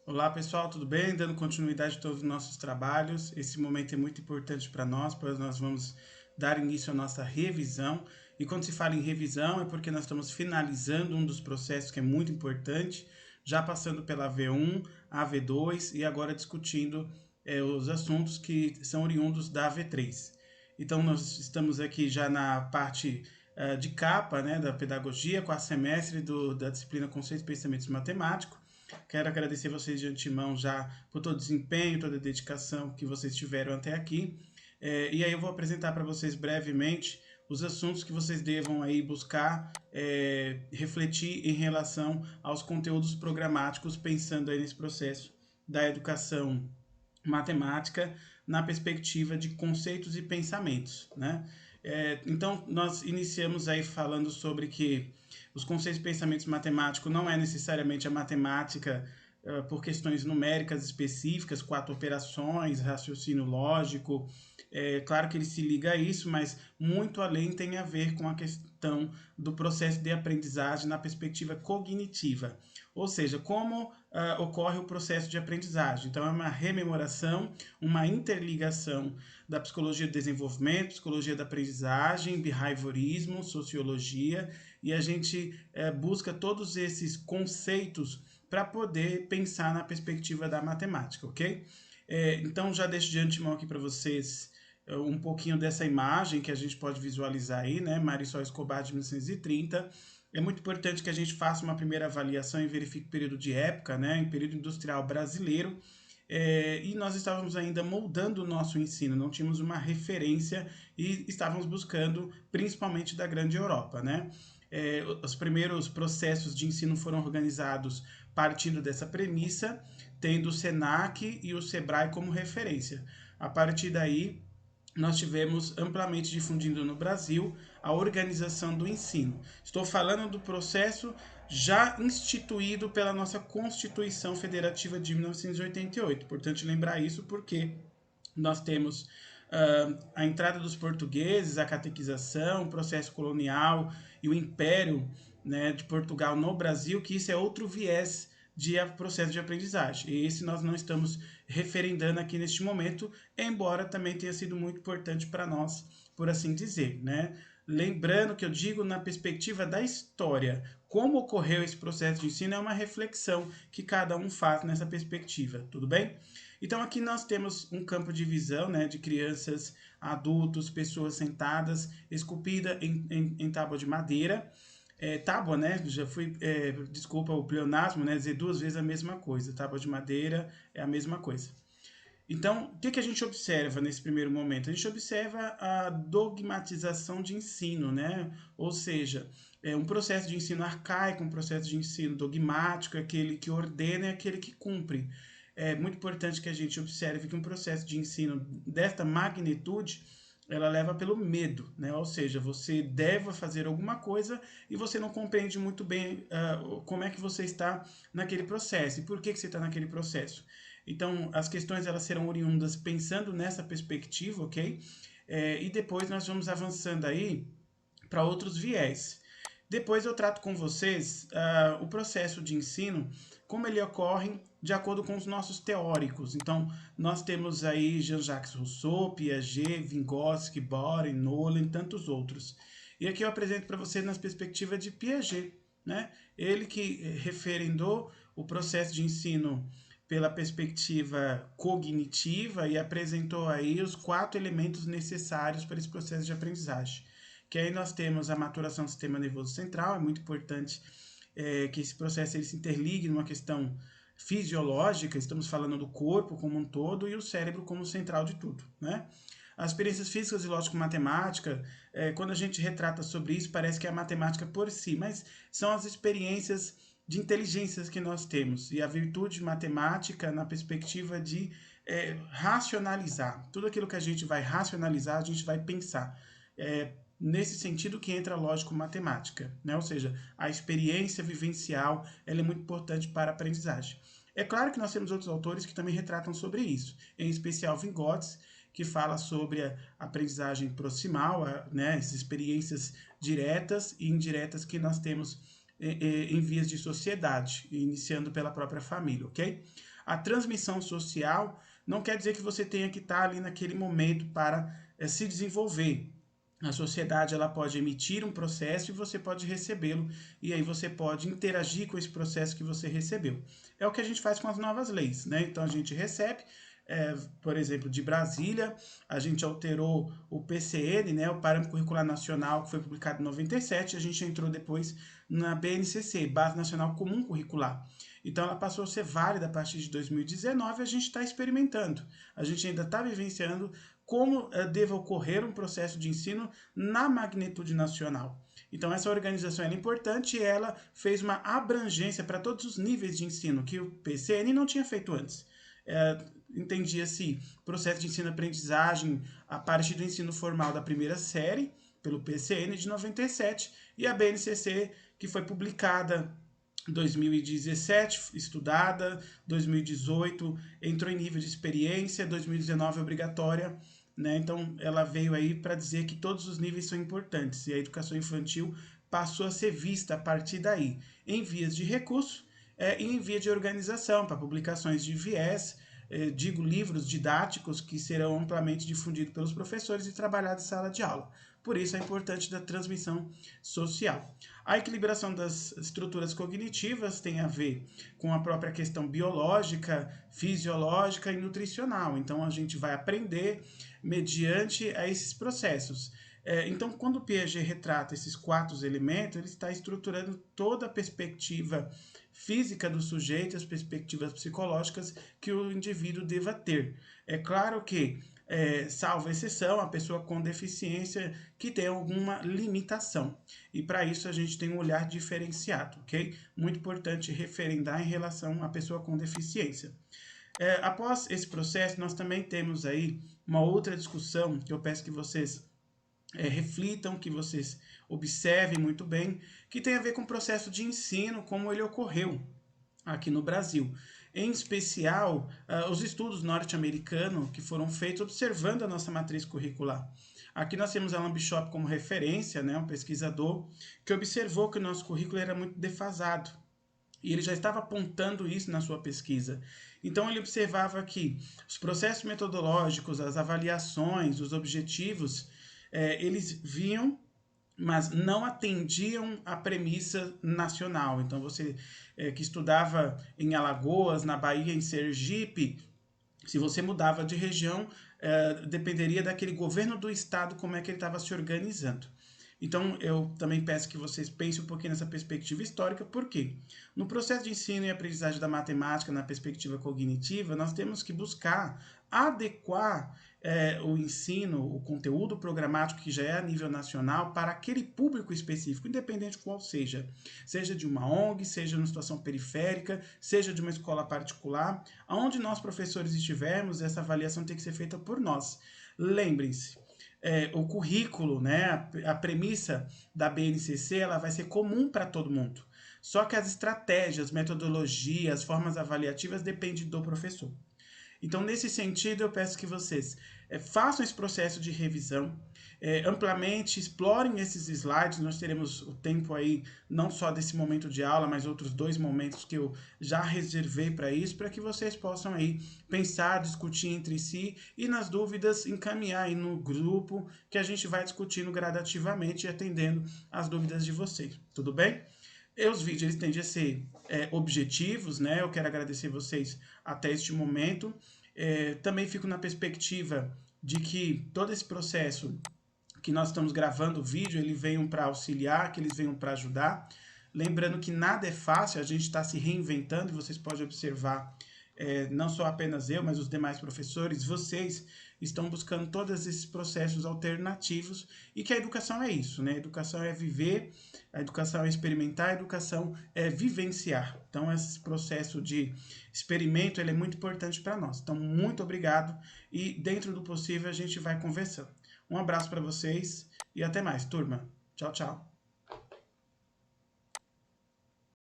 Olá pessoal, tudo bem? Dando continuidade a todos os nossos trabalhos. Esse momento é muito importante para nós, pois nós vamos dar início à nossa revisão. E quando se fala em revisão é porque nós estamos finalizando um dos processos que é muito importante, já passando pela V1, a V2 e agora discutindo os assuntos que são oriundos da V3. Então nós estamos aqui já na parte de capa, né, da pedagogia, quarto semestre da disciplina Conceitos e Pensamentos Matemáticos. Quero agradecer vocês de antemão já por todo o desempenho, toda a dedicação que vocês tiveram até aqui. E aí eu vou apresentar para vocês brevemente os assuntos que vocês devam aí buscar refletir em relação aos conteúdos programáticos, pensando aí nesse processo da educação matemática na perspectiva de conceitos e pensamentos, né? Então, nós iniciamos aí falando sobre que os conceitos e pensamentos matemáticos não é necessariamente a matemática por questões numéricas específicas, 4 operações, raciocínio lógico. Claro que ele se liga a isso, mas muito além tem a ver com a questão do processo de aprendizagem na perspectiva cognitiva, ou seja, como ocorre o processo de aprendizagem. Então, é uma rememoração, uma interligação da psicologia do desenvolvimento, psicologia da aprendizagem, behaviorismo, sociologia, e a gente busca todos esses conceitos para poder pensar na perspectiva da matemática, ok? Então, já deixo de antemão aqui para vocês um pouquinho dessa imagem que a gente pode visualizar aí, né? Marisol Escobar de 1930. É muito importante que a gente faça uma primeira avaliação e verifique o período de época, né? Em período industrial brasileiro. E nós estávamos ainda moldando o nosso ensino, não tínhamos uma referência e estávamos buscando principalmente da grande Europa, né? Os primeiros processos de ensino foram organizados partindo dessa premissa, tendo o SENAC e o SEBRAE como referência. A partir daí, nós tivemos amplamente difundido no Brasil a organização do ensino. Estou falando do processo já instituído pela nossa Constituição Federativa de 1988. Importante lembrar isso porque nós temos a entrada dos portugueses, a catequização, o processo colonial e o império, né, de Portugal no Brasil, que isso é outro viés de processo de aprendizagem. E esse nós não estamos referendando aqui neste momento, embora também tenha sido muito importante para nós, por assim dizer, né? Lembrando que eu digo na perspectiva da história, como ocorreu esse processo de ensino é uma reflexão que cada um faz nessa perspectiva, tudo bem? Então aqui nós temos um campo de visão, né, de crianças, adultos, pessoas sentadas, esculpida em tábua de madeira. Tábua, né, já fui, desculpa o pleonasmo, né, dizer duas vezes a mesma coisa, tábua de madeira é a mesma coisa. Então, o que a gente observa nesse primeiro momento? A gente observa a dogmatização de ensino, né? Ou seja, é um processo de ensino arcaico, um processo de ensino dogmático, aquele que ordena e aquele que cumpre. É muito importante que a gente observe que um processo de ensino desta magnitude ela leva pelo medo, né? Ou seja, você deve fazer alguma coisa e você não compreende muito bem como é que você está naquele processo e por que você está naquele processo. Então, as questões elas serão oriundas pensando nessa perspectiva, ok? E depois nós vamos avançando aí para outros viés. Depois eu trato com vocês o processo de ensino, como ele ocorre de acordo com os nossos teóricos. Então, nós temos aí Jean-Jacques Rousseau, Piaget, Vygotsky, Bohr, Nolan e tantos outros. E aqui eu apresento para vocês na perspectiva de Piaget, né? Ele que referendou o processo de ensino pela perspectiva cognitiva e apresentou aí os 4 elementos necessários para esse processo de aprendizagem. Que aí nós temos a maturação do sistema nervoso central, é muito importante que esse processo ele se interligue numa questão fisiológica, estamos falando do corpo como um todo e o cérebro como central de tudo, né? As experiências físicas e lógico-matemática, quando a gente retrata sobre isso, parece que é a matemática por si, mas são as experiências de inteligências que nós temos e a virtude matemática na perspectiva de racionalizar. Tudo aquilo que a gente vai racionalizar, a gente vai pensar. Nesse sentido que entra a lógico-matemática, né? Ou seja, a experiência vivencial ela é muito importante para a aprendizagem. É claro que nós temos outros autores que também retratam sobre isso, em especial Vygotsky, que fala sobre a aprendizagem proximal, né, as experiências diretas e indiretas que nós temos em vias de sociedade, iniciando pela própria família, ok? a transmissão social não quer dizer que você tenha que estar ali naquele momento para se desenvolver. A sociedade ela pode emitir um processo e você pode recebê-lo, e aí você pode interagir com esse processo que você recebeu. É o que a gente faz com as novas leis, né? Então a gente recebe, por exemplo, de Brasília, a gente alterou o PCN, né, o Parâmetro Curricular Nacional, que foi publicado em 97, a gente entrou depois na BNCC, Base Nacional Comum Curricular. Então ela passou a ser válida a partir de 2019, a gente está experimentando, a gente ainda está vivenciando como deve ocorrer um processo de ensino na magnitude nacional. Então essa organização é importante e ela fez uma abrangência para todos os níveis de ensino que o PCN não tinha feito antes. Entendia-se processo de ensino-aprendizagem a partir do ensino formal da primeira série, pelo PCN de 97, e a BNCC, que foi publicada 2017, estudada, 2018 entrou em nível de experiência, 2019 obrigatória, né? Então ela veio aí para dizer que todos os níveis são importantes e a educação infantil passou a ser vista a partir daí, em vias de recurso e em via de organização, para publicações de viés, digo livros didáticos que serão amplamente difundidos pelos professores e trabalhados em sala de aula. Por isso é importante da transmissão social. A equilibração das estruturas cognitivas tem a ver com a própria questão biológica, fisiológica e nutricional. Então a gente vai aprender mediante a esses processos. Então, quando o Piaget retrata esses 4 elementos, ele está estruturando toda a perspectiva física do sujeito, as perspectivas psicológicas que o indivíduo deva ter. É claro que, salvo exceção, a pessoa com deficiência que tem alguma limitação. E para isso a gente tem um olhar diferenciado, ok? Muito importante referendar em relação à pessoa com deficiência. Após esse processo, nós também temos aí uma outra discussão que eu peço que vocês reflitam, que vocês observem muito bem, que tem a ver com o processo de ensino, como ele ocorreu aqui no Brasil. Em especial, os estudos norte-americanos que foram feitos observando a nossa matriz curricular. Aqui nós temos Alan Bishop como referência, né, um pesquisador, que observou que o nosso currículo era muito defasado. E ele já estava apontando isso na sua pesquisa. Então ele observava que os processos metodológicos, as avaliações, os objetivos, eles vinham, mas não atendiam a premissa nacional. Então você que estudava em Alagoas, na Bahia, em Sergipe, se você mudava de região, dependeria daquele governo do estado como é que ele estava se organizando. Então, eu também peço que vocês pensem um pouquinho nessa perspectiva histórica, porque no processo de ensino e aprendizagem da matemática, na perspectiva cognitiva, nós temos que buscar adequar o ensino, o conteúdo programático que já é a nível nacional para aquele público específico, independente qual seja. Seja de uma ONG, seja numa situação periférica, seja de uma escola particular. Onde nós, professores, estivermos, essa avaliação tem que ser feita por nós. Lembrem-se, o currículo, né, a premissa da BNCC, ela vai ser comum para todo mundo. Só que as estratégias, metodologias, formas avaliativas dependem do professor. Então, nesse sentido, eu peço que vocês façam esse processo de revisão, amplamente explorem esses slides. Nós teremos o tempo aí, não só desse momento de aula, mas outros 2 momentos que eu já reservei para isso, para que vocês possam aí pensar, discutir entre si e, nas dúvidas, encaminhar aí no grupo que a gente vai discutindo gradativamente e atendendo as dúvidas de vocês. Tudo bem? Os vídeos eles tendem a ser objetivos, né? Eu quero agradecer vocês até este momento. Também fico na perspectiva de que todo esse processo que nós estamos gravando o vídeo, ele venham para auxiliar, que eles venham para ajudar. Lembrando que nada é fácil, a gente está se reinventando e vocês podem observar, não só apenas eu, mas os demais professores, vocês estão buscando todos esses processos alternativos e que a educação é isso, né? A educação é viver, a educação é experimentar, a educação é vivenciar. Então, esse processo de experimento ele é muito importante para nós. Então, muito obrigado e, dentro do possível, a gente vai conversando. Um abraço para vocês e até mais, turma. Tchau, tchau.